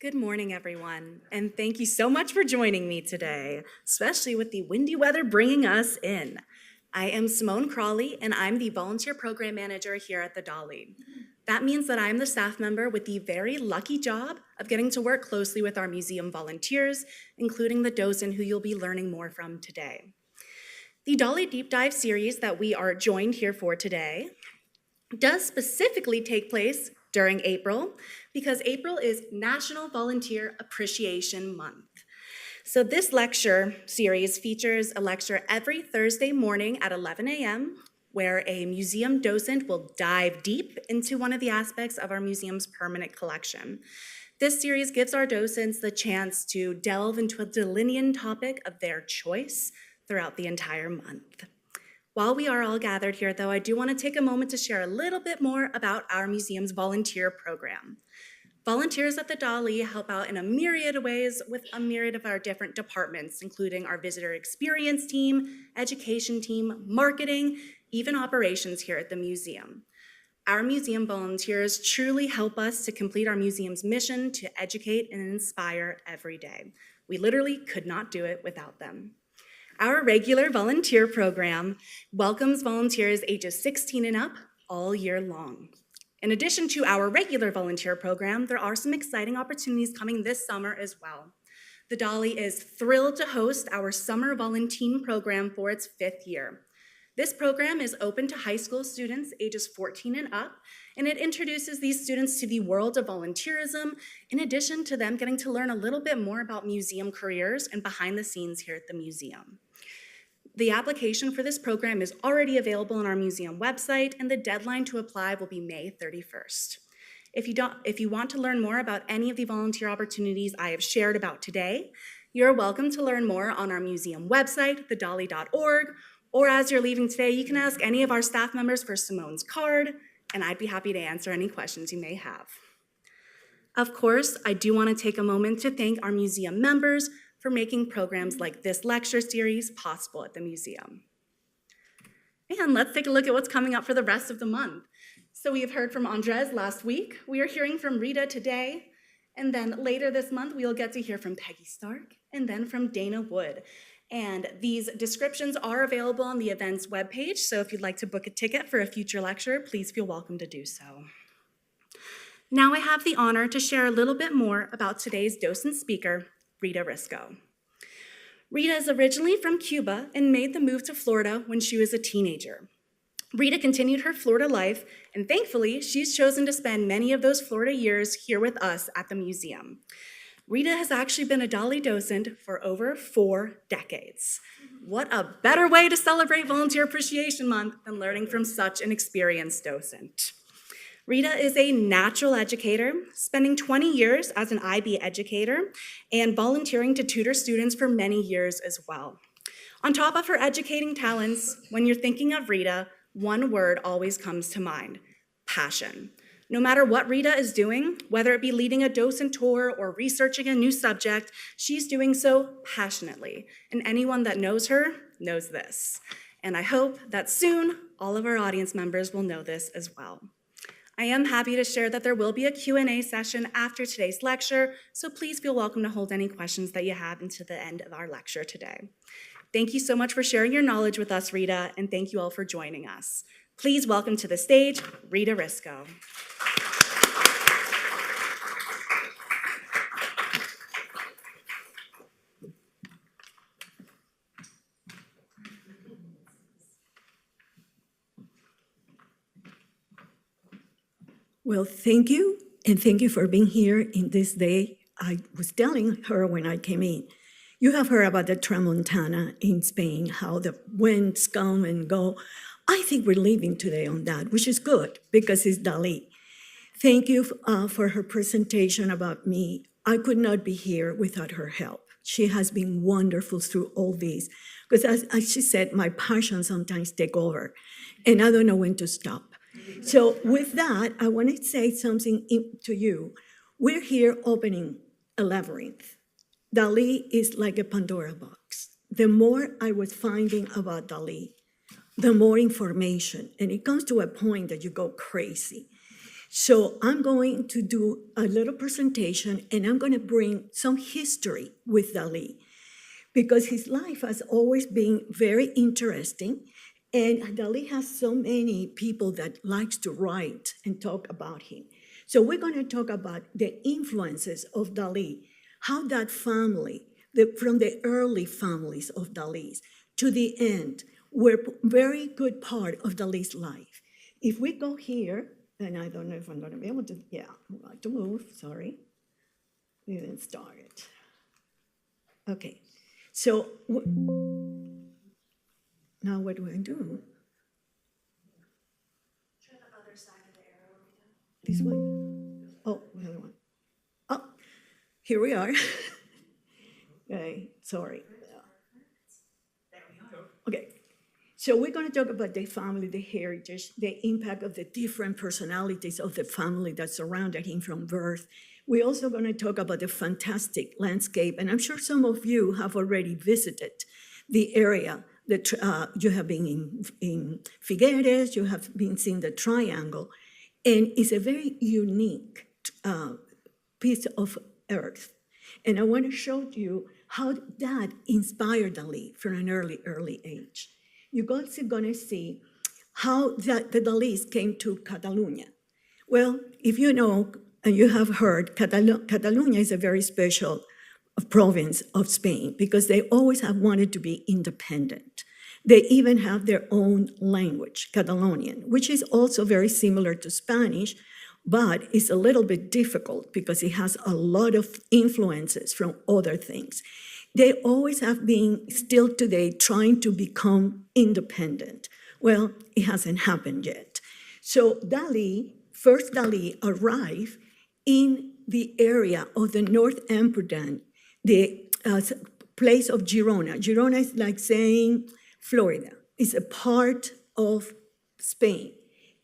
Good morning, everyone, and thank you so much for joining me today, especially with the windy weather bringing us in. I am Simone Crawley, and I'm the Volunteer Program Manager here at the Dalí. That means that I'm the staff member with the very lucky job of getting to work closely with our museum volunteers, including the docent who you'll be learning more from today. The Dalí Deep Dive series that we are joined here for today does specifically take place during April, because April is National Volunteer Appreciation Month. So this lecture series features a lecture every Thursday morning at 11 a.m., where a museum docent will dive deep into one of the aspects of our museum's permanent collection. This series gives our docents the chance to delve into a Dalínian topic of their choice throughout the entire month. While we are all gathered here, though, I do want to take a moment to share a little bit more about our museum's volunteer program. Volunteers at the Dalí help out in a myriad of ways with a myriad of our different departments, including our visitor experience team, education team, marketing, even operations here at the museum. Our museum volunteers truly help us to complete our museum's mission to educate and inspire every day. We literally could not do it without them. Our regular volunteer program welcomes volunteers ages 16 and up all year long. In addition to our regular volunteer program, there are some exciting opportunities coming this summer as well. The Dalí is thrilled to host our Summer Volunteer program for its 5th year. This program is open to high school students ages 14 and up, and it introduces these students to the world of volunteerism, in addition to them getting to learn a little bit more about museum careers and behind the scenes here at the museum. The application for this program is already available on our museum website, and the deadline to apply will be May 31st. If you want to learn more about any of the volunteer opportunities I have shared about today, you're welcome to learn more on our museum website, thedalí.org, or as you're leaving today, you can ask any of our staff members for Simone's card, and I'd be happy to answer any questions you may have. Of course, I do want to take a moment to thank our museum members for making programs like this lecture series possible at the museum. And let's take a look at what's coming up for the rest of the month. So we have heard from Andres last week. We are hearing from Rita today. And then later this month, we'll get to hear from Peggy Stark and then from Dana Wood. And these descriptions are available on the events webpage. So if you'd like to book a ticket for a future lecture, please feel welcome to do so. Now I have the honor to share a little bit more about today's docent speaker, Rita Risco. Rita is originally from Cuba and made the move to Florida when she was a teenager. Rita continued her Florida life, and thankfully, she's chosen to spend many of those Florida years here with us at the museum. Rita has actually been a Dalí docent for over 4 decades. What a better way to celebrate Volunteer Appreciation Month than learning from such an experienced docent. Rita is a natural educator, spending 20 years as an IB educator and volunteering to tutor students for many years as well. On top of her educating talents, when you're thinking of Rita, one word always comes to mind: passion. No matter what Rita is doing, whether it be leading a docent tour or researching a new subject, she's doing so passionately. And anyone that knows her knows this. And I hope that soon all of our audience members will know this as well. I am happy to share that there will be a Q&A session after today's lecture, so please feel welcome to hold any questions that you have until the end of our lecture today. Thank you so much for sharing your knowledge with us, Rita, and thank you all for joining us. Please welcome to the stage, Rita Risco. Well, thank you, and thank you for being here in this day. I was telling her when I came in, you have heard about the Tramontana in Spain, how the winds come and go. I think we're living today on that, which is good because it's Dalí. Thank you for her presentation about me. I could not be here without her help. She has been wonderful through all this, because as she said, my passion sometimes take over, and I don't know when to stop. So with that, I want to say something to you. We're here opening a labyrinth. Dalí is like a Pandora box. The more I was finding about Dalí, the more information, and it comes to a point that you go crazy. So I'm going to do a little presentation, and I'm going to bring some history with Dalí, because his life has always been very interesting, and Dalí has so many people that likes to write and talk about him. So we're going to talk about the influences of Dalí, how that family, from the early families of Dalí's to the end, were very good part of Dalí's life. If we go here, and I don't know if I'm going to be able to, yeah, I'm going to move, sorry. We didn't start it. Okay, so now what do I do? Try the other side of the arrow. This one? Oh, the other one. Oh, here we are. Okay, sorry. Okay, so we're going to talk about the family, the heritage, the impact of the different personalities of the family that surrounded him from birth. We're also going to talk about the fantastic landscape, and I'm sure some of you have already visited the area that you have been in Figueres, you have been seeing the triangle, and it's a very unique piece of earth. And I want to show you how that inspired Dalí from an early age. You're also going to see how the Dalís came to Catalonia. Well, if you know, and you have heard, Catalonia is a very special province of Spain because they always have wanted to be independent. They even have their own language, Catalonian, which is also very similar to Spanish, but it's a little bit difficult because it has a lot of influences from other things. They always have been, still today, trying to become independent. Well, it hasn't happened yet. So Dalí arrived in the area of the North Amsterdam, the place of Girona. Girona is like saying Florida. It's a part of Spain.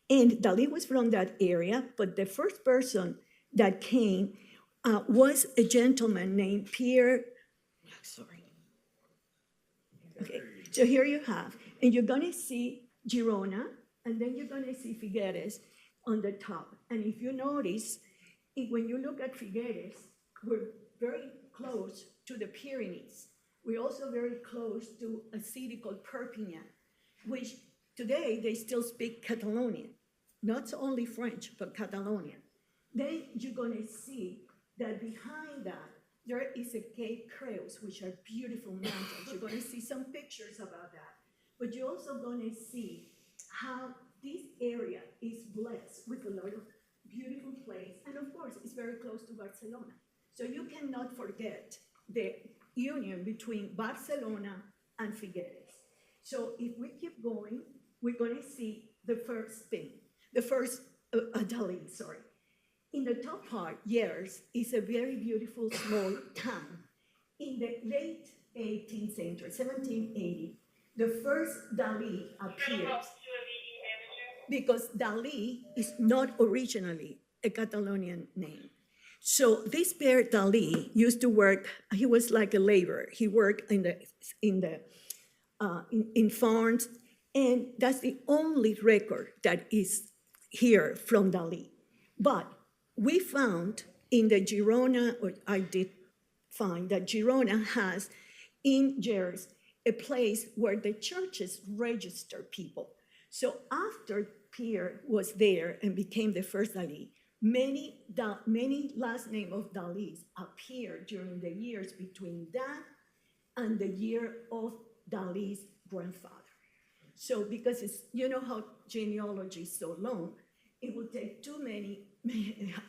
And Dalí was from that area, but the first person that came was a gentleman named Pierre. Sorry. Okay, so here you have, and you're going to see Girona, and then you're going to see Figueres on the top. And if you notice, when you look at Figueres, we're very close to the Pyrenees. We're also very close to a city called Perpignan, which today they still speak Catalonian, not only French, but Catalonian. Then you're going to see that behind that, there is a Cape Creus, which are beautiful mountains. You're going to see some pictures about that. But you're also going to see how this area is blessed with a lot of beautiful places. And of course, it's very close to Barcelona. So you cannot forget the union between Barcelona and Figueres. So if we keep going, we're going to see the first thing, Dalí, sorry. In the top part, Yers is a very beautiful small town. In the late 18th century, 1780, the first Dalí appears because Dalí is not originally a Catalonian name. So this Pierre Dalí used to work, he was like a laborer. He worked in farms, and that's the only record that is here from Dalí. But we found in the Girona, or I did find that Girona has in Gers a place where the churches register people. So after Pierre was there and became the first Dalí, many last name of Dalís appeared during the years between that and the year of Dalí's grandfather. So because it's, you know how genealogy is so long, it will take too many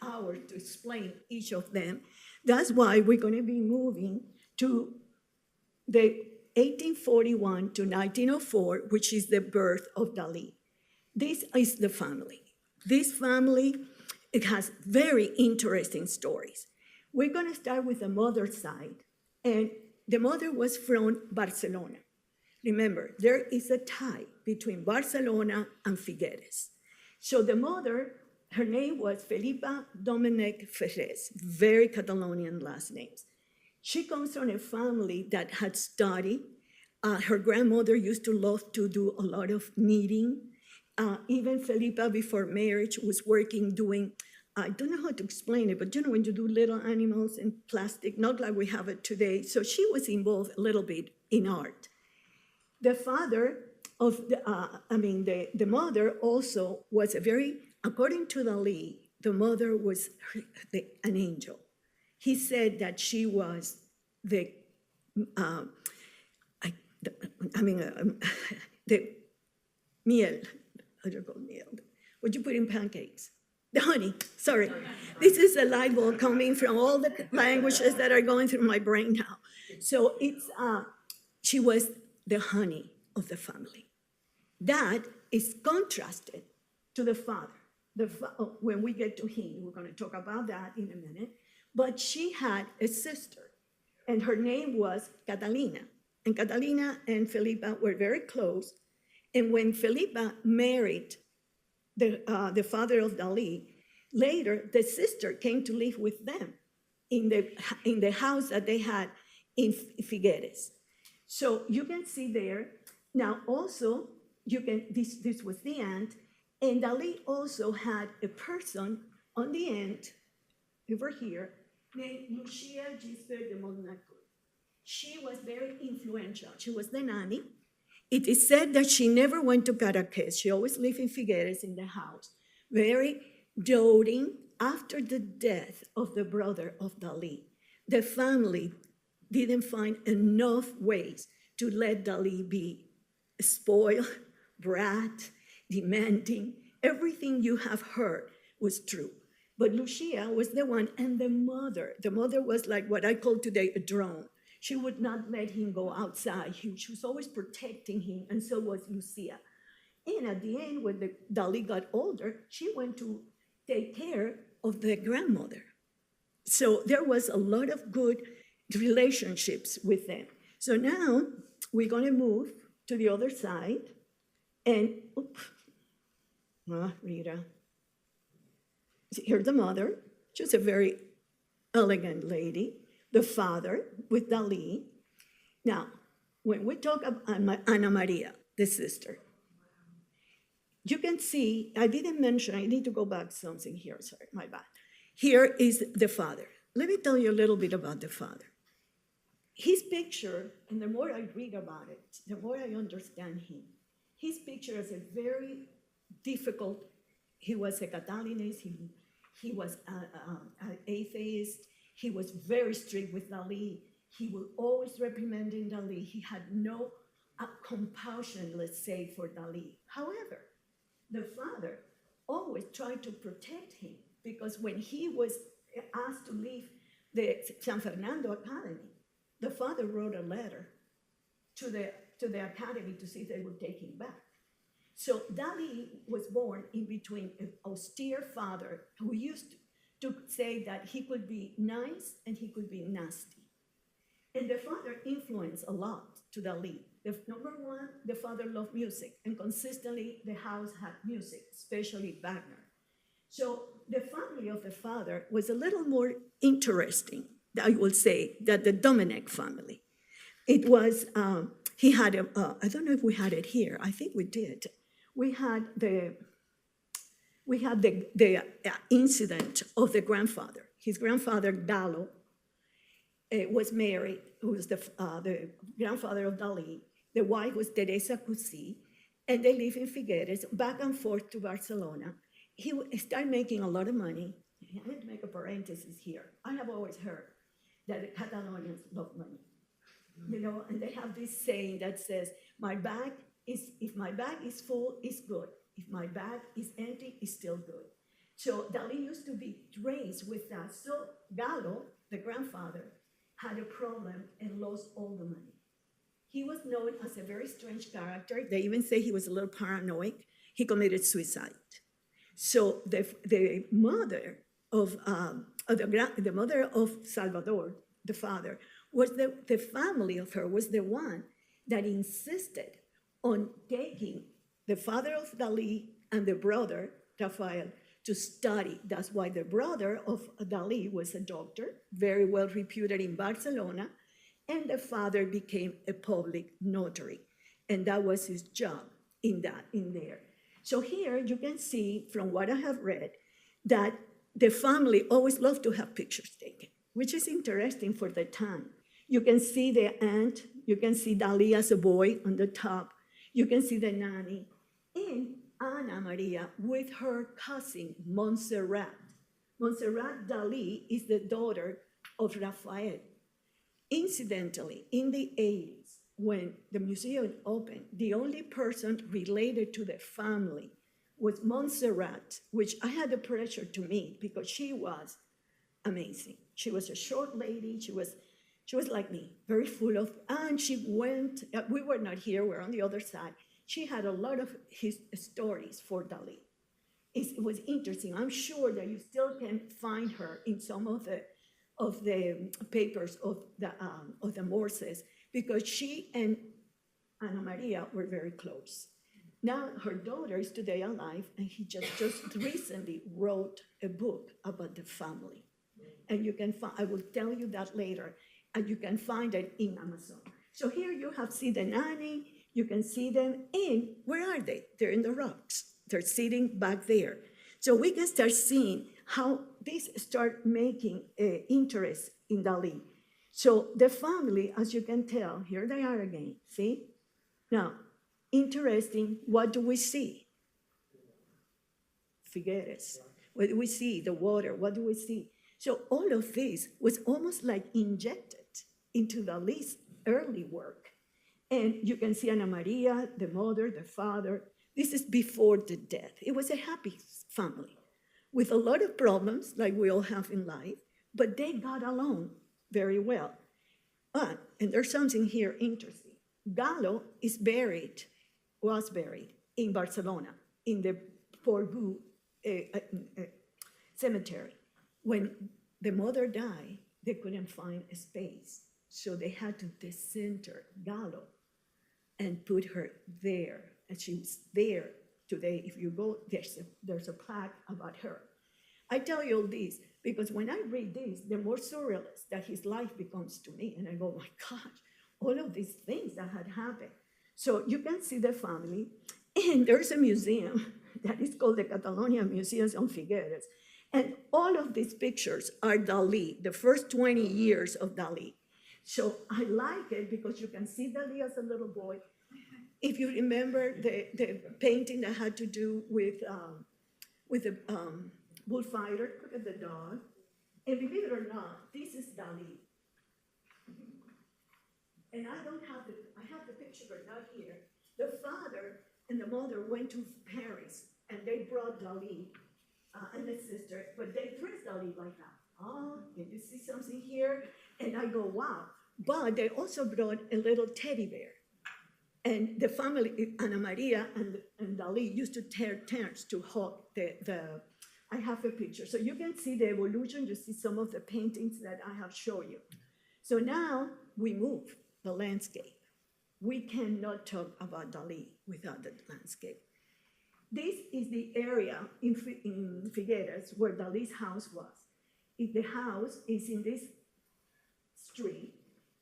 hours to explain each of them. That's why we're going to be moving to the 1841 to 1904, which is the birth of Dalí. This is the family. This family, it has very interesting stories. We're going to start with the mother's side, and the mother was from Barcelona. Remember, there is a tie between Barcelona and Figueres. So the mother, her name was Felipa Domènech Ferrés, very Catalonian last names. She comes from a family that had studied. Her grandmother used to love to do a lot of knitting. Even Felipa, before marriage, was working doing, I don't know how to explain it, but you know when you do little animals in plastic, not like we have it today. So she was involved a little bit in art. The father of the mother also was a very, according to Dalí, the mother was an angel. He said that she was the, the miel, how do you call miel? What you put in pancakes? The honey, sorry. This is a light bulb coming from all the languages that are going through my brain now. So it's, she was the honey of the family. That is contrasted to the father. When we get to him, we're going to talk about that in a minute. But she had a sister, and her name was Catalina. And Catalina and Felipa were very close. And when Felipa married the father of Dalí, later the sister came to live with them in the house that they had in Figueres. So you can see there. Now also, this was the aunt, and Dalí also had a person on the end, over here, named Lucia Gisbert de Montnacourt. She was very influential. She was the nanny. It is said that she never went to Caracas. She always lived in Figueres in the house, very doting. After the death of the brother of Dalí, the family didn't find enough ways to let Dalí be spoiled, brat, demanding. Everything you have heard was true. But Lucia was the one, and the mother was like what I call today a drone. She would not let him go outside. She was always protecting him, and so was Lucia. And at the end, when Dalí got older, she went to take care of the grandmother. So there was a lot of good relationships with them. So now we're going to move to the other side. And, Rita. Here's the mother. She was a very elegant lady. The father with Dalí. Now, when we talk about Ana Maria, the sister, you can see, I didn't mention, I need to go back something here, sorry, my bad. Here is the father. Let me tell you a little bit about the father. His picture, and the more I read about it, the more I understand him. His picture is a very difficult, he was a Catalanist, he was an atheist, he was very strict with Dalí, he was always reprimanding Dalí, he had no compassion, let's say, for Dalí. However, the father always tried to protect him because when he was asked to leave the San Fernando Academy, the father wrote a letter to the academy to see if they would take him back. So Dalí was born in between an austere father who used to say that he could be nice and he could be nasty. And the father influenced a lot to Dalí. Number one, the father loved music, and consistently the house had music, especially Wagner. So the family of the father was a little more interesting, I will say, than the Dominic family. It was, he had I don't know if we had it here, I think we did. We had the incident of the grandfather. His grandfather, Gallo, was married, who was the grandfather of Dalí. The wife was Teresa Cusi, and they lived in Figueres, back and forth to Barcelona. He started making a lot of money. I have to make a parenthesis here. I have always heard that the Catalonians love money. You know, and they have this saying that says, if my bag is full, it's good. If my bag is empty, it's still good. So Dalí used to be raised with that. So Gallo, the grandfather, had a problem and lost all the money. He was known as a very strange character. They even say he was a little paranoid. He committed suicide. So the mother of the mother of Salvador, the father, was the family of her was the one that insisted on taking the father of Dalí and the brother, Rafael, to study. That's why the brother of Dalí was a doctor, very well reputed in Barcelona, and the father became a public notary. And that was his job in there. So here you can see from what I have read that the family always loved to have pictures taken, which is interesting for the time. You can see the aunt, you can see Dalí as a boy on the top, you can see the nanny, and Ana Maria with her cousin, Montserrat. Montserrat Dalí is the daughter of Raphael. Incidentally, in the 80s, when the museum opened, the only person related to the family was Montserrat, which I had the pleasure to meet because she was amazing. She was a short lady. She was like me, very full of, and she went, we were not here, we're on the other side. She had a lot of his stories for Dalí. It was interesting. I'm sure that you still can find her in some of the papers of the Morses, because she and Ana Maria were very close. Now her daughter is today alive, and he just recently wrote a book about the family. And you can find, I will tell you that later, and you can find it in Amazon. So here you have see the nanny, you can see them, and where are they? They're in the rocks. They're sitting back there. So we can start seeing how this start making interest in Dalí. So the family, as you can tell, here they are again, see? Now, interesting, what do we see? Figueres. What do we see? The water, what do we see? So all of this was almost like injected into Dalí's early work. And you can see Ana Maria, the mother, the father. This is before the death. It was a happy family with a lot of problems like we all have in life, but they got along very well. And there's something here interesting. Gallo was buried in Barcelona, in the Portbou cemetery. When the mother died, they couldn't find a space. So they had to decenter Gallo and put her there. And she was there today. If you go, there's a plaque about her. I tell you all this because when I read this, the more surrealist that his life becomes to me. And I go, my gosh, all of these things that had happened. So you can see the family. And there's a museum that is called the Catalonia Museum on Figueres. And all of these pictures are Dalí, the first 20 years of Dalí. So I like it because you can see Dalí as a little boy. If you remember the painting that had to do with the bullfighter, look at the dog. And believe it or not, this is Dalí. And I have the picture, but not here. The father and the mother went to Paris, and they brought Dalí and the sister, but they dressed Dalí like that. Oh, can you see something here? And I go, wow. But they also brought a little teddy bear. And the family, Ana Maria and Dalí, used to take turns to hug I have a picture. So you can see the evolution. You see some of the paintings that I have shown you. So now we move the landscape. We cannot talk about Dalí without the landscape. This is the area in Figueres where Dalí's house was. The house is in this street,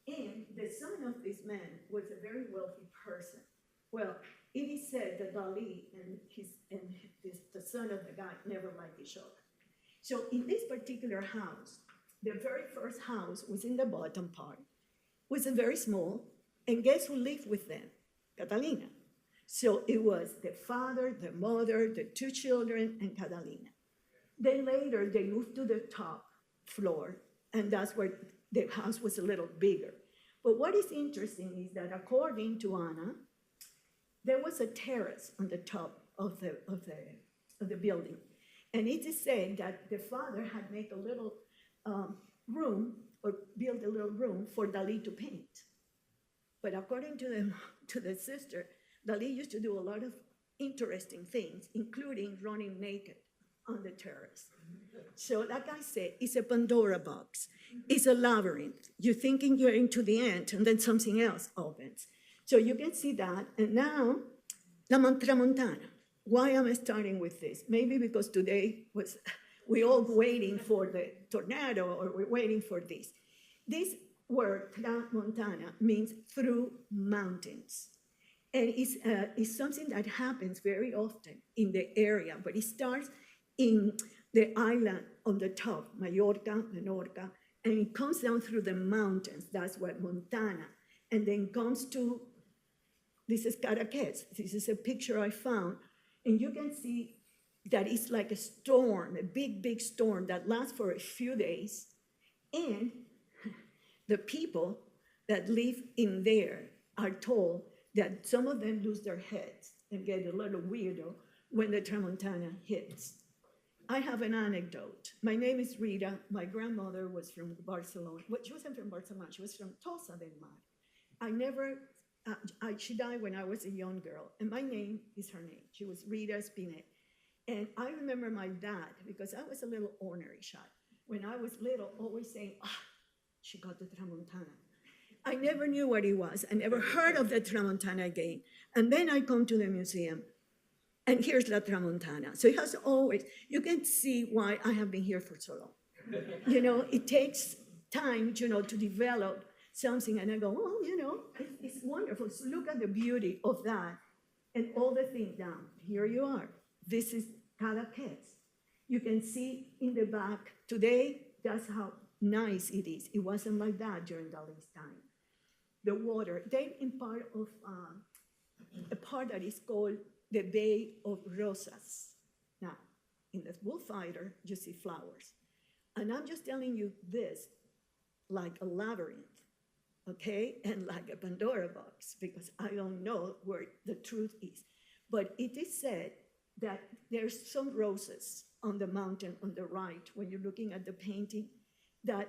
and the son of this man was a very wealthy person. Well, it is said that Dalí and the son of the guy never liked each other. So in this particular house, the very first house was in the bottom part, was very small, and guess who lived with them? Catalina. So it was the father, the mother, the two children, and Catalina. Then later, they moved to the top floor, and that's where the house was a little bigger. But what is interesting is that according to Ana, there was a terrace on the top of the building. And it is said that the father had made a little room, or built a little room for Dalí to paint. But according to the sister, Dalí used to do a lot of interesting things, including running naked on the terrace. So like I said, it's a Pandora box. It's a labyrinth. You're thinking you're into the end, and then something else opens. So you can see that. And now, La Tramontana. Why am I starting with this? Maybe because today we're all waiting for the tornado, or we're waiting for this. This word, Tramontana, means through mountains. And it's something that happens very often in the area, but it starts in the island on the top, Mallorca, Menorca, and it comes down through the mountains, that's what Montana, and then comes to, this is Cadaqués, this is a picture I found, and you can see that it's like a storm, a big, big storm that lasts for a few days, and the people that live in there are told that some of them lose their heads and get a little weirdo when the Tramontana hits. I have an anecdote. My name is Rita. My grandmother was from Barcelona. Well, she wasn't from Barcelona. She was from Tossa del Mar. She died when I was a young girl, and my name is her name. She was Rita Spinet. And I remember my dad, because I was a little ornery child, when I was little, always saying, she got the Tramontana. I never knew what it was. I never heard of the Tramontana again. And then I come to the museum, and here's La Tramontana. So it has always, you can see why I have been here for so long. It takes time, to develop something, and I go, it's wonderful. So look at the beauty of that and all the things down. Here you are. This is Cadaqués. You can see in the back today, that's how nice it is. It wasn't like that during Dalí's time. The water, they're in part of a part that is called the Bay of Rosas. Now, in the bullfighter, you see flowers. And I'm just telling you this like a labyrinth, okay? And like a Pandora box, because I don't know where the truth is. But it is said that there's some roses on the mountain on the right, when you're looking at the painting, that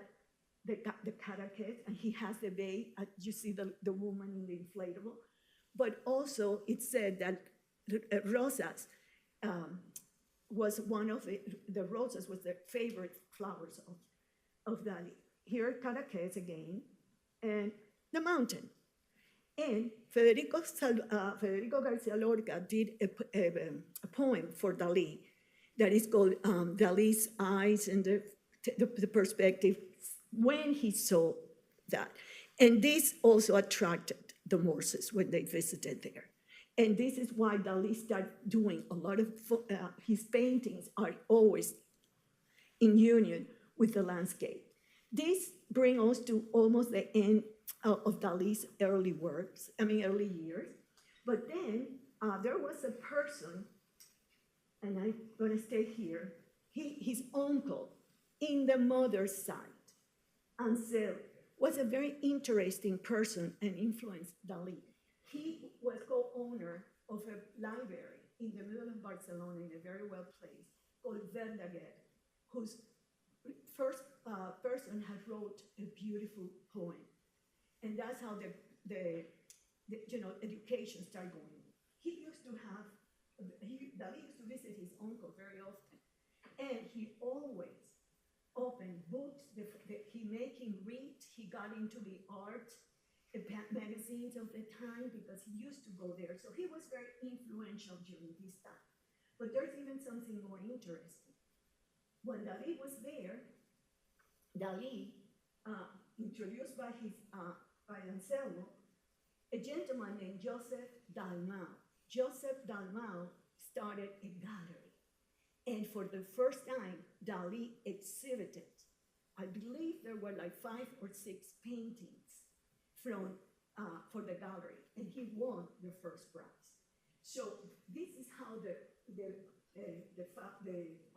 the Cadaqués, and he has the bay, you see the woman in the inflatable. But also it said that rosas was one of the roses was the favorite flowers of Dalí. Here, Cadaqués again, and the mountain. And Federico Garcia Lorca did a poem for Dalí that is called Dalí's Eyes and the Perspective when he saw that. And this also attracted the Morses when they visited there. And this is why Dalí started doing a lot of, his paintings are always in union with the landscape. This brings us to almost the end of Dalí's early years. But then there was a person, and I'm gonna stay here, his uncle in the mother's side, Ansel, was a very interesting person and influenced Dalí. He was co-owner of a library in the middle of Barcelona in a very well place called Verdaguer, whose first person had wrote a beautiful poem. And that's how the education started going. He used to have, Dalí used to visit his uncle very often. And he always opened books, he made him read, he got into the art magazines of the time because he used to go there. So he was very influential during this time. But there's even something more interesting. When Dalí was there, Dalí, introduced by Anselmo, a gentleman named Joseph Dalmau. Joseph Dalmau started a gallery. And for the first time, Dalí exhibited, I believe there were like 5 or 6 paintings for the gallery, and he won the first prize. So this is how the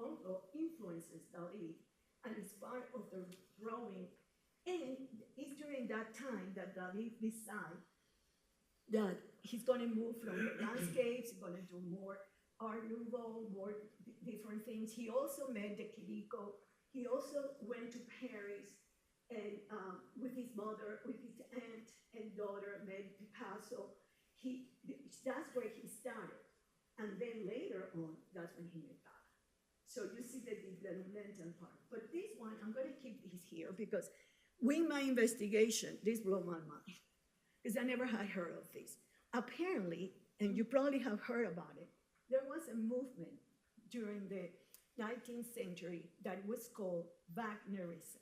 uncle influences Dalí, and it's part of the growing. And it's during that time that Dalí decides that he's going to move from the landscapes, he's going to do more Art Nouveau, more different things. He also met the Quirico. He also went to Paris and with his mother, with his aunt and daughter, met Picasso. That's where he started. And then later on, that's when he met Dada. So you see the developmental part. But this one, I'm going to keep this here because with my investigation, this blew my mind. Because I never had heard of this. Apparently, and you probably have heard about it, there was a movement during the 19th century that was called Wagnerism.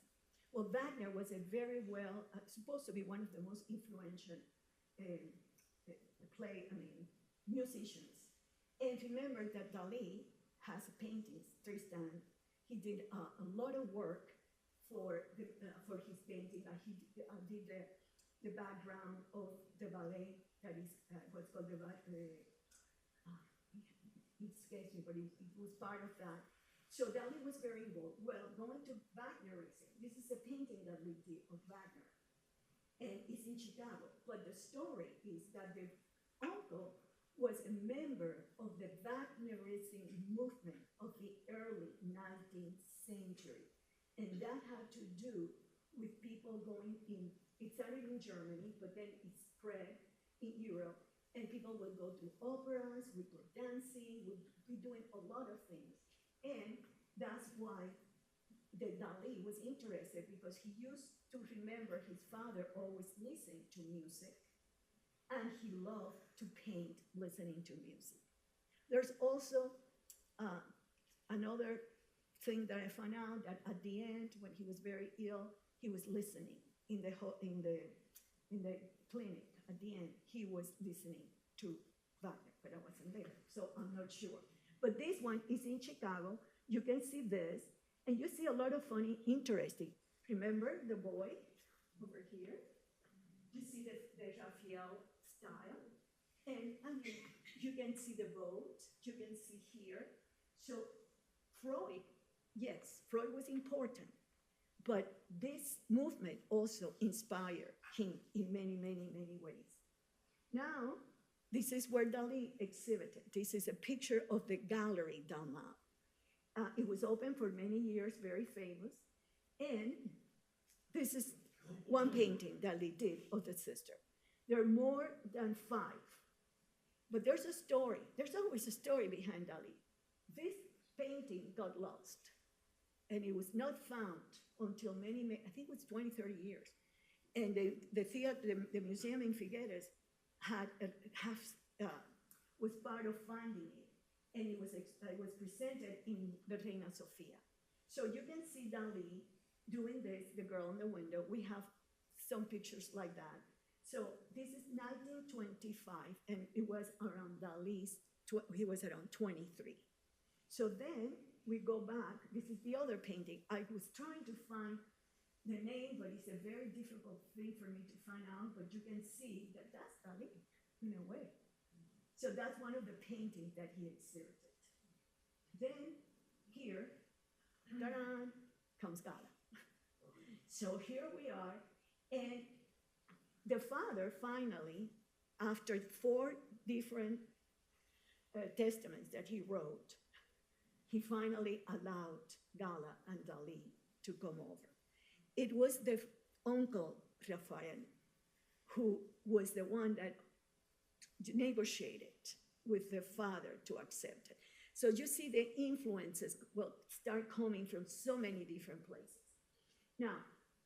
Well, Wagner was a very supposed to be one of the most influential musicians. And remember that Dalí has paintings, Tristan. He did a lot of work for his painting. He did the background of the ballet that is what's called the ballet. It escapes me, but it was part of that. So Dalí was very involved. Well, going to Wagnerism, this is a painting that we did of Wagner, and it's in Chicago. But the story is that the uncle was a member of the Wagnerism movement of the early 19th century. And that had to do with people going in, it started in Germany, but then it spread in Europe. And people would go to operas, would go dancing, would be doing a lot of things. And that's why the Dalí was interested, because he used to remember his father always listening to music, and he loved to paint listening to music. There's also another thing that I found out, that at the end, when he was very ill, he was listening in the clinic. At the end, he was listening to Wagner, but I wasn't there, so I'm not sure. But this one is in Chicago. You can see this, and you see a lot of funny, interesting. Remember the boy over here? You see the Raphael style, and I mean, you can see the boat. You can see here. So Freud, yes, Freud was important, but this movement also inspired him in many, many, many ways. Now, this is where Dalí exhibited. This is a picture of the gallery Dalma. It was open for many years, very famous. And this is one painting Dalí did of the sister. There are more than 5. But there's a story. There's always a story behind Dalí. This painting got lost, and it was not found until many, I think it was 20, 30 years. And the museum in Figueres was part of finding it, and it was presented in the Reina Sofia. So you can see Dalí doing this, the girl in the window. We have some pictures like that. So this is 1925, and it was around Dalí's, he was around 23. So then we go back. This is the other painting. I was trying to find the name, but it's a very difficult thing for me to find out, but you can see that that's Dalí in a way. So that's one of the paintings that he exhibited. Then here, ta-da, comes Gala. So here we are, and the father finally, after 4 different testaments that he wrote, he finally allowed Gala and Dalí to come over. It was the uncle, Raphael, who was the one that negotiated with the father to accept it. So you see the influences will start coming from so many different places. Now,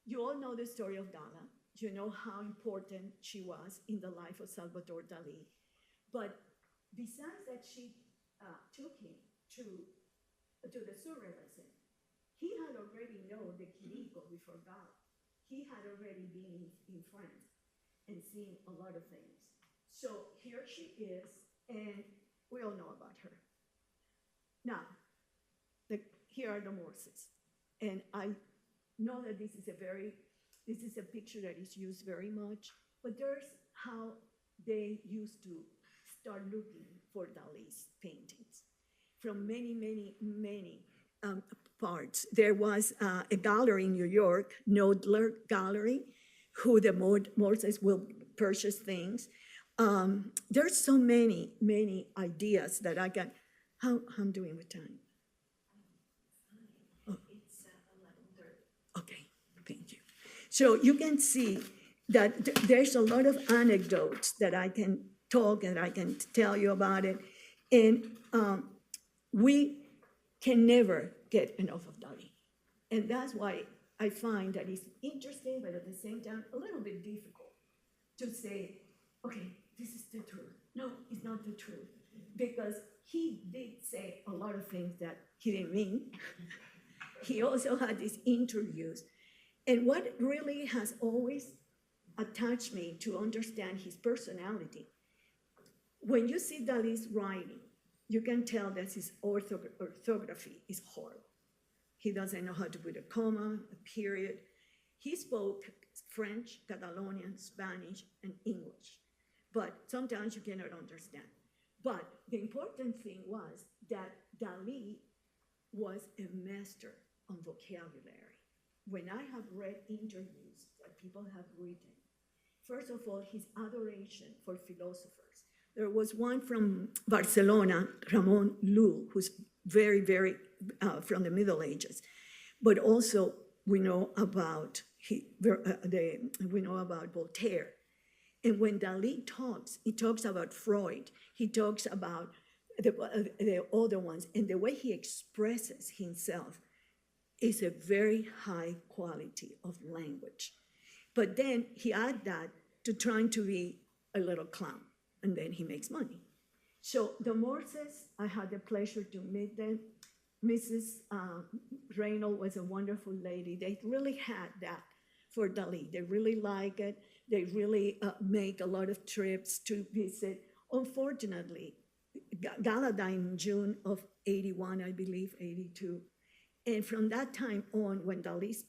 you all know the story of Gala. You know how important she was in the life of Salvador Dalí. But besides that, she took him to the surrealism. He had already known the Quirico before Gala. He had already been in France and seen a lot of things. So here she is, and we all know about her. Now, here are the Morses. And I know that this is a picture that is used very much, but there's how they used to start looking for Dalí's paintings from many, many, many parts. There was a gallery in New York, Knoedler Gallery, who the Morses will purchase things. There's so many, many ideas that I can. How I'm doing with time? Oh. It's 11:30. Okay, thank you. So you can see that there's a lot of anecdotes that I can talk and I can tell you about it. And we can never get enough of Dalí. And that's why I find that it's interesting, but at the same time, a little bit difficult to say, okay, this is the truth. No, it's not the truth. Because he did say a lot of things that he didn't mean. He also had these interviews. And what really has always attached me to understand his personality When you see Dalí's writing, you can tell that his orthography is horrible. He doesn't know how to put a comma, a period. He spoke French, Catalonian, Spanish, and English, but sometimes you cannot understand. But the important thing was that Dalí was a master on vocabulary. When I have read interviews that people have written, first of all, his adoration for philosophers. There was one from Barcelona, Ramon Llull, who's very, very from the Middle Ages. But also we know about Voltaire. And when Dalí talks, he talks about Freud. He talks about the other ones, and the way he expresses himself is a very high quality of language. But then he adds that to trying to be a little clown, and then he makes money. So the Morses, I had the pleasure to meet them. Mrs. Reynolds was a wonderful lady. They really had that for Dalí. They really like it. They really make a lot of trips to visit. Unfortunately, Gala died in June of 81, I believe, 82. And from that time on, when Dalí's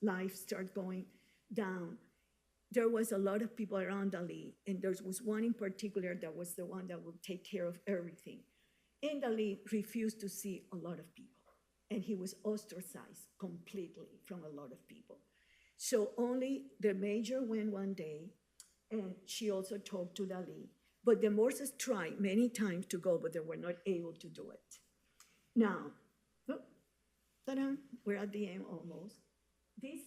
life started going down, there was a lot of people around Dalí, and there was one in particular that was the one that would take care of everything. And Dalí refused to see a lot of people, and he was ostracized completely from a lot of people. So only the major went one day, and she also talked to Dalí. But the Morses tried many times to go, but they were not able to do it. Now, we're at the end almost. This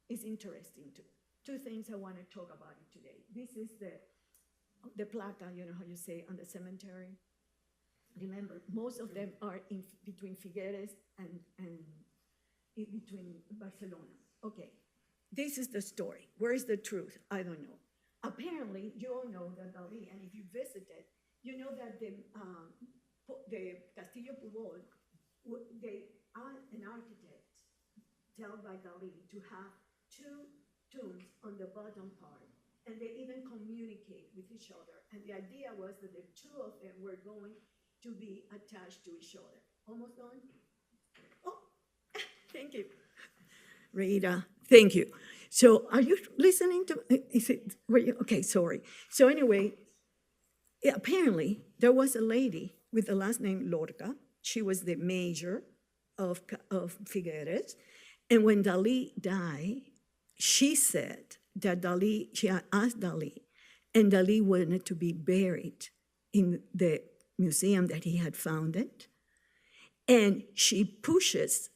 is interesting too. Two things I want to talk about it today. This is the placa, you know how you say, on the cemetery. Remember, most of them are in between Figueres and in between Barcelona. Okay, this is the story. Where is the truth? I don't know. Apparently, you all know that Dalí, and if you visited, you know that the Castillo Pujol, they are an architect told by Dalí to have two tombs on the bottom part, and they even communicate with each other. And the idea was that the two of them were going to be attached to each other. Almost done? Oh, thank you. Rita, thank you. So are you listening to, okay, sorry. So anyway, apparently there was a lady with the last name Lorca. She was the mayor of Figueres. And when Dalí died, she said that she asked Dalí, and Dalí wanted to be buried in the museum that he had founded. And she pushes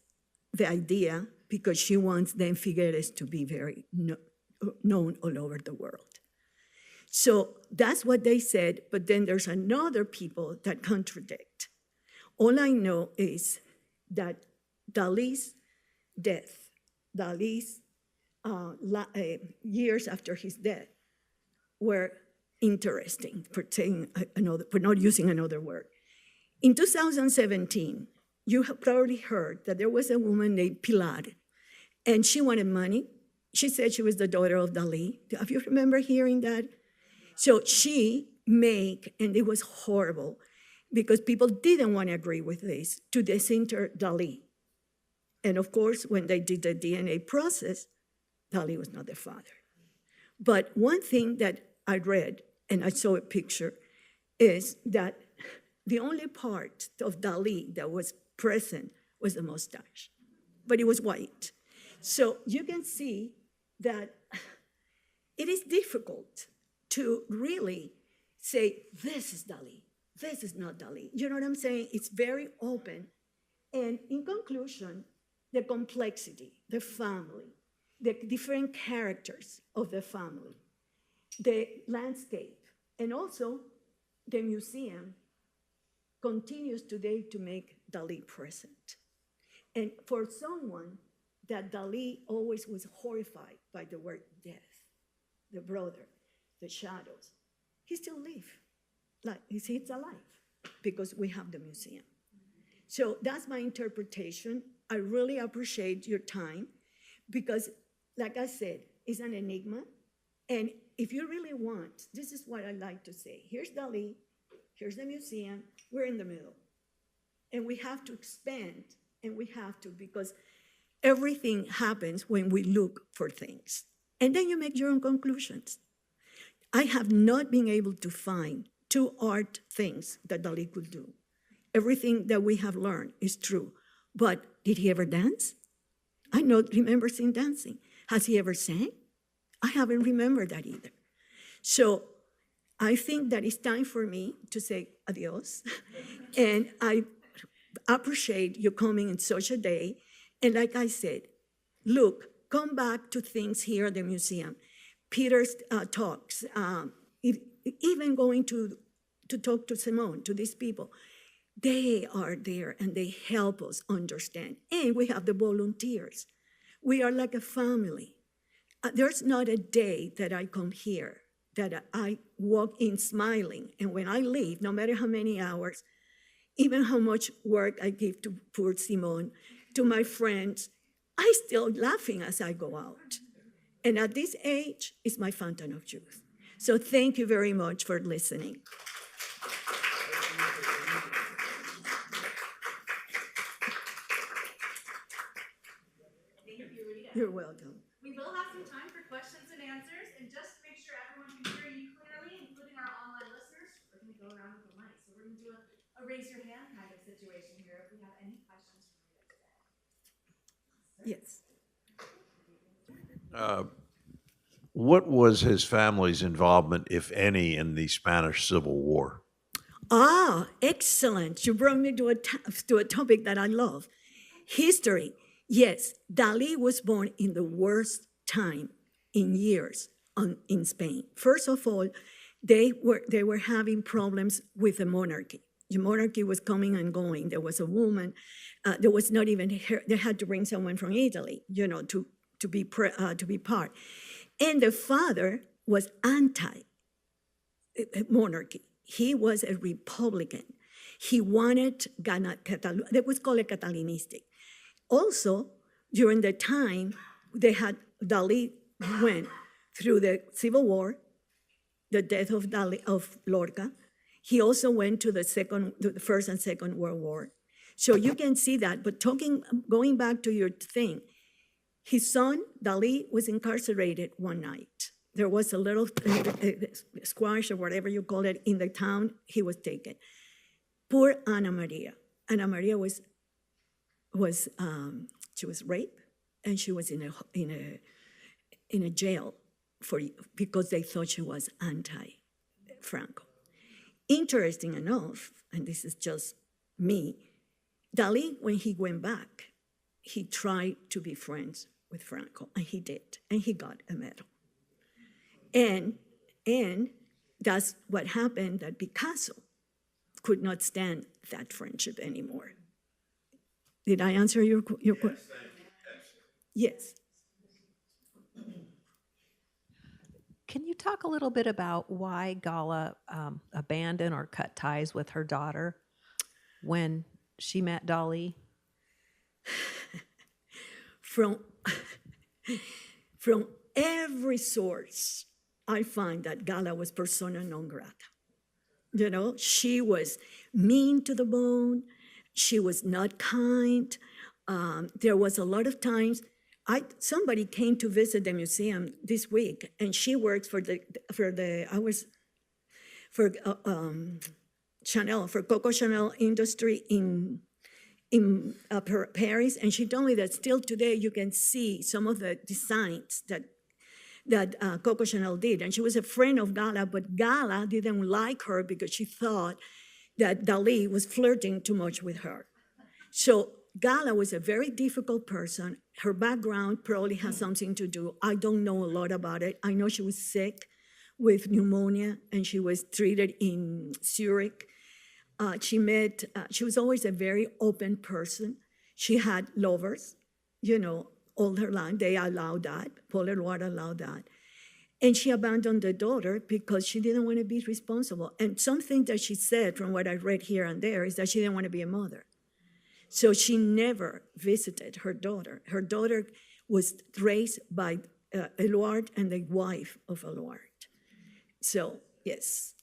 the idea because she wants then Figueres to be very known all over the world. So that's what they said, but then there's another people that contradict. All I know is that Dalí's death, Dalí's years after his death were interesting, for not using another word. In 2017, you have probably heard that there was a woman named Pilar, and she wanted money. She said she was the daughter of Dalí. Have you remember hearing that? So she made, and it was horrible, because people didn't want to agree with this, to disinter Dalí. And of course, when they did the DNA process, Dalí was not the father. But one thing that I read, and I saw a picture, is that the only part of Dalí that was present was the mustache, but it was white. So you can see that it is difficult to really say, this is Dalí, this is not Dalí. You know what I'm saying? It's very open. And in conclusion, the complexity, the family, the different characters of the family, the landscape, and also the museum continues today to make Dalí present. And for someone that Dalí always was horrified by the word death, the brother, the shadows, he still lives. Like he's alive because we have the museum. So that's my interpretation. I really appreciate your time because, like I said, it's an enigma, and if you really want, this is what I like to say. Here's Dalí, here's the museum, we're in the middle. And we have to expand, and we have to, because everything happens when we look for things. And then you make your own conclusions. I have not been able to find two art things that Dalí could do. Everything that we have learned is true. But did he ever dance? I don't remember him dancing. Has he ever sang? I haven't remembered that either. So I think that it's time for me to say adios. And I appreciate you coming in such a day. And like I said, look, come back to things here at the museum. Peter's talks, even going to talk to Simone, to these people. They are there and they help us understand. And we have the volunteers. We are like a family. There's not a day that I come here that I walk in smiling. And when I leave, no matter how many hours, even how much work I give to poor Simone, to my friends, I still laughing as I go out. And at this age, it's my fountain of youth. So thank you very much for listening. You're welcome. We will have some time for questions and answers, and just to make sure everyone can hear you clearly, including our online listeners, we're going to go around with the mic. So we're going to do a raise your hand kind of situation here if we have any questions for you today. Yes. What was his family's involvement, if any, in the Spanish Civil War? Ah, excellent. You brought me to a topic that I love. History. Yes, Dalí was born in the worst time in years in Spain. First of all, they were having problems with the monarchy. The monarchy was coming and going. There was a woman. There was not even they had to bring someone from Italy, to be part. And the father was anti-monarchy. He was a Republican. He wanted they was called a Catalanistic. Also, during the time Dalí went through the Civil War, the death of Lorca. He also went to the First and Second World War. So you can see that. But going back to your thing, his son, Dalí, was incarcerated one night. There was a little squash or whatever you call it in the town. He was taken. Poor Ana Maria. Ana Maria she was raped, and she was in a jail because they thought she was anti-Franco. Interesting enough, and this is just me, Dalí, when he went back, he tried to be friends with Franco, and he did, and he got a medal. And that's what happened, that Picasso could not stand that friendship anymore. Did I answer your question? Yes. Can you talk a little bit about why Gala abandoned or cut ties with her daughter when she met Dalí? From every source, I find that Gala was persona non grata. She was mean to the bone. She was not kind. There was a lot of times. Somebody came to visit the museum this week, and she works for Chanel, for Coco Chanel industry in Paris, and she told me that still today you can see some of the designs that Coco Chanel did. And she was a friend of Gala, but Gala didn't like her because she thought that Dalí was flirting too much with her. So Gala was a very difficult person. Her background probably has something to do. I don't know a lot about it. I know she was sick with pneumonia, and she was treated in Zurich. She was always a very open person. She had lovers, all her life. They allowed that. Paul Eluard allowed that. And she abandoned the daughter because she didn't want to be responsible. And something that she said, from what I read here and there, is that she didn't want to be a mother. So she never visited her daughter. Her daughter was raised by Eluard and the wife of Eluard. So, yes.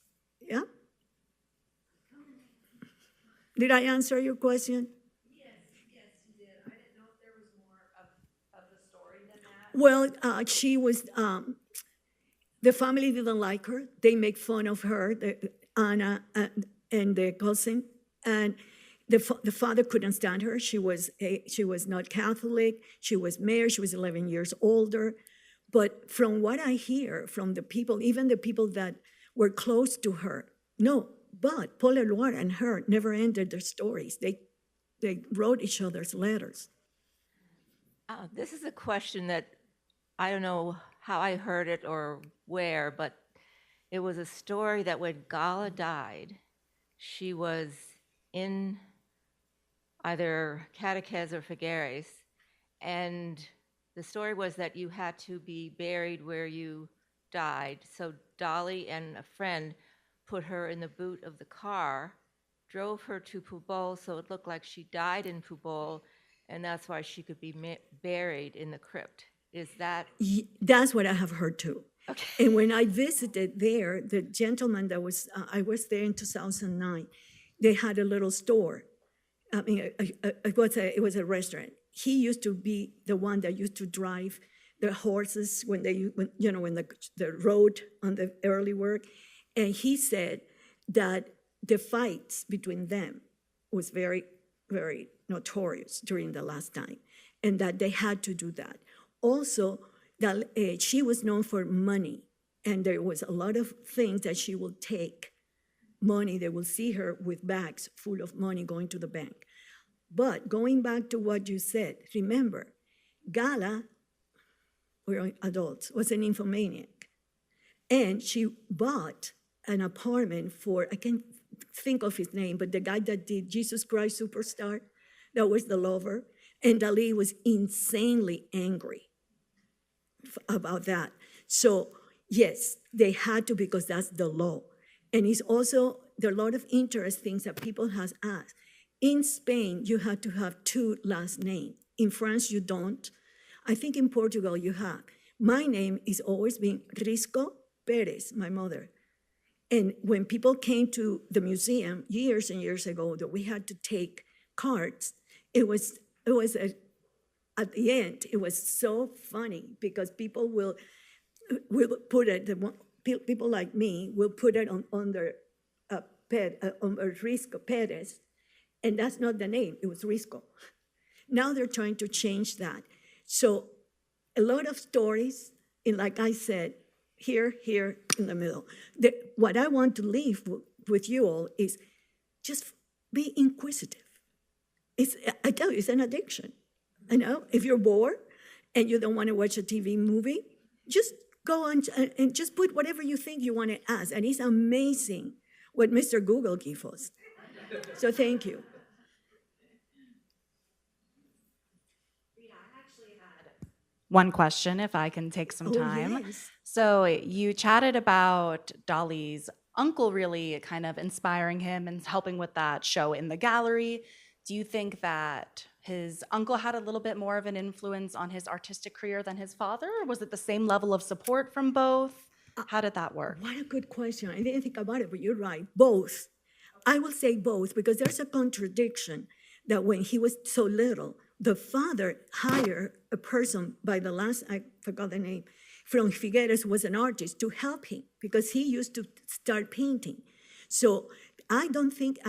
Yeah? Did I answer your question? Yes, you did. I didn't know if there was more of the story than that. Well, she was, the family didn't like her. They make fun of her, Anna and the cousin. And the father couldn't stand her. She was not Catholic. She was married. She was 11 years older. But from what I hear from the people, even the people that were close to her, no. But Paul Eluard and her never ended their stories. They wrote each other's letters. This is a question that I don't know how I heard it or where, but it was a story that when Gala died, she was in either catechese or figueres, and the story was that you had to be buried where you died. So Dalí and a friend put her in the boot of the car, drove her to Pubol, so it looked like she died in Pubol, and that's why she could be buried in the crypt. Is that? That's what I have heard too. Okay. And when I visited there, the gentleman that was, I was there in 2009, they had a little store. I mean, it was a restaurant. He used to be the one that used to drive the horses when the road on the early work. And he said that the fights between them was very, very notorious during the last time, and that they had to do that. Also, that she was known for money, and there was a lot of things that she will take money. They will see her with bags full of money going to the bank. But going back to what you said, remember, Gala, we're adults, was an infomaniac. And she bought an apartment for, I can't think of his name, but the guy that did Jesus Christ Superstar, that was the lover. And Dalí was insanely angry about that. So yes, they had to, because that's the law. And it's also, there are a lot of interest things that people have asked. In Spain, you have to have two last names. In France, you don't. I think in Portugal, you have. My name is always been Risco Perez, my mother. And when people came to the museum years and years ago that we had to take cards, at the end, it was so funny because people will put it, people like me will put it on their Risco Perez, and that's not the name, it was Risco. Now they're trying to change that. So a lot of stories, and like I said, here in the middle. What I want to leave with you all is just be inquisitive. I tell you, it's an addiction. I know, if you're bored and you don't want to watch a TV movie, just go on and just put whatever you think you want to ask. And it's amazing what Mr. Google gives us. So thank you. One question, if I can take some time. Yes. So you chatted about Dalí's uncle really kind of inspiring him and helping with that show in the gallery. Do you think that his uncle had a little bit more of an influence on his artistic career than his father? Or was it the same level of support from both? How did that work? What a good question. I didn't think about it, but you're right. Both. I will say both because there's a contradiction that when he was so little, the father hired a person by the last, I forgot the name, from Figueres, was an artist, to help him because he used to start painting. So I don't think,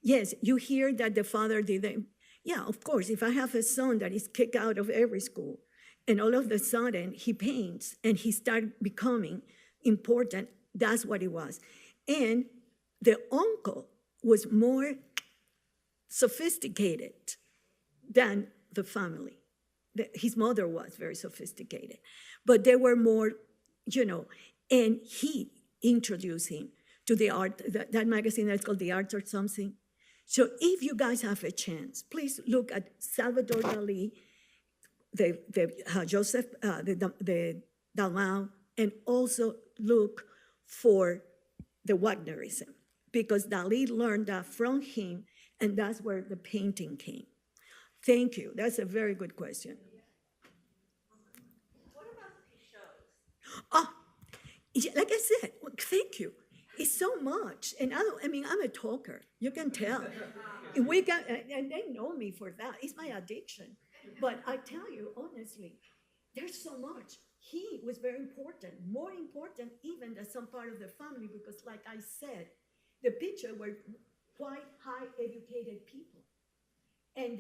yes, you hear that the father didn't. Yeah, of course, if I have a son that is kicked out of every school and all of a sudden he paints and he started becoming important, that's what it was. And the uncle was more sophisticated than the family. His mother was very sophisticated, but they were more, and he introduced him to the art, that magazine that's called The Arts or something. So if you guys have a chance, please look at Salvador Dalí, the Dalmau, and also look for the Wagnerism, because Dalí learned that from him, and that's where the painting came. Thank you. That's a very good question. What about his shows? Oh, Like I said, well, thank you. It's so much, and I mean, I'm a talker. You can tell. And they know me for that. It's my addiction. But I tell you honestly, there's so much. He was very important, more important even than some part of the family, because, like I said, the picture were quite high educated people, and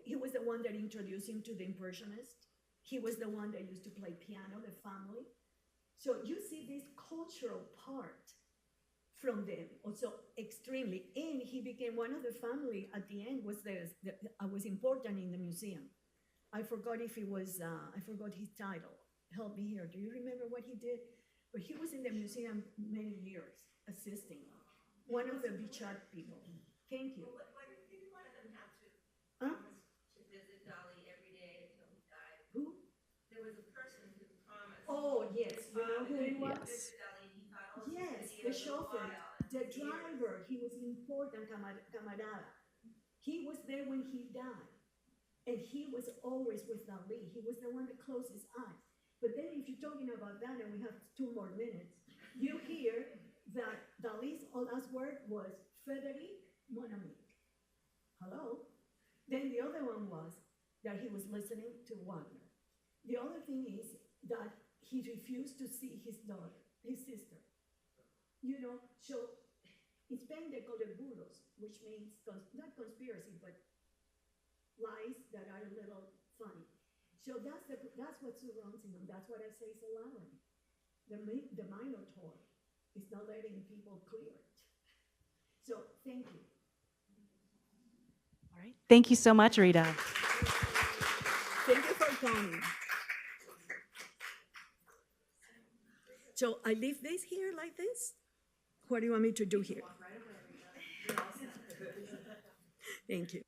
he was the one that introduced him to the impressionist. He was the one that used to play piano, the family. So you see this cultural part from them also extremely. And he became one of the family at the end, was important in the museum. I forgot if it was, I forgot his title. Help me here. Do you remember what he did? But he was in the museum many years, assisting. One of the Bichat people. Thank you. But didn't one of them have to Huh? promise to visit Dalí every day until he died? Who? There was a person who promised. Oh, yes. You know who he was? Yes. Dalí, he thought, oh, she's Yes, gonna be the here a little chauffeur, while. the driver, he was important, camarada. He was there when he died. And he was always with Dalí. He was the one that closed his eyes. But then if you're talking about that, and we have 2 more minutes, you hear that Dalí's last word was Frédéric, mon ami. Hello? Then the other one was that he was listening to Wagner. The other thing is that he refused to see his daughter, his sister. You know, so in Spain they call it buros, which means not conspiracy, but lies that are a little funny. So that's what surrounds him. That's what I say is a labyrinth. The Minotaur is not letting people clear it. So thank you. All right. Thank you so much, Rita. Thank you for coming. So I leave this here like this? What do you want me to do here? Thank you.